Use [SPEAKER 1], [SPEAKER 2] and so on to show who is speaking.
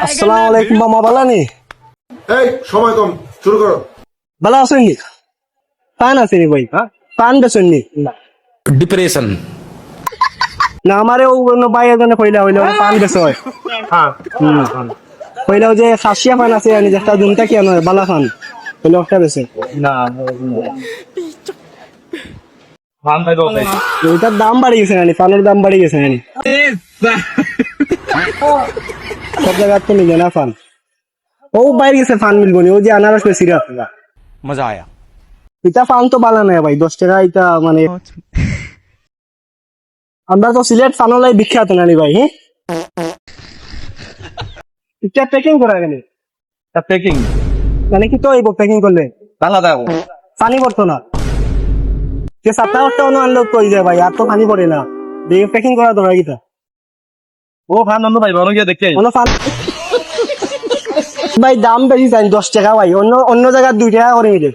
[SPEAKER 1] আসসালামু আলাইকুম মামা, ভালো নি?
[SPEAKER 2] এই সময় কম, শুরু করো।
[SPEAKER 1] ভালো আছেন নি? পান আছে নি ভাই? পান বেছেন নি?
[SPEAKER 3] ডিপ্রেশন
[SPEAKER 1] না আমারে ও ভাই এজনে কইলা হইলো পান বেছে হয়।
[SPEAKER 2] হ্যাঁ
[SPEAKER 1] কইলাও যে খাসিয়া পান আছে আনি যেটা দুনটা কি আনো বালা পান কইলো একটা বেছে
[SPEAKER 2] না মান ভাই দো ভাই
[SPEAKER 1] ওইটার দাম বাড়ি গেছে নানি, পানের দাম বাড়ি গেছে নানি, সব জায়গা তো মিলে না পান। ও বাইরে গেছে পান মিলবো নি, ও যে আনারস বেশি রাত
[SPEAKER 3] মজা আয়া
[SPEAKER 1] এটা পান তো বালা নাই ভাই, 10 টাকা এটা মানে আমরা তো সিলেট পানলাই বিখ্যাত নানি ভাই। হ্যাঁ এটা প্যাকিং করা গেলে
[SPEAKER 2] তা প্যাকিং
[SPEAKER 1] মানে কি তো এই প্যাকিং করলে
[SPEAKER 2] বাংলা দাও।
[SPEAKER 1] পানি পড়তো না, যে 7টা অন্য আনলো কই যায় ভাই, আর তো পানি পড়ে না, দিয়ে প্যাকিং করা দরকার কিটা
[SPEAKER 2] ও ভান অন্য ভাই বড় গিয়ে দেখতে
[SPEAKER 1] অন্য পান ভাই দাম বেশি চাই 10 টাকা ভাই, অন্য অন্য জায়গায় 2 টাকা করে নিলে।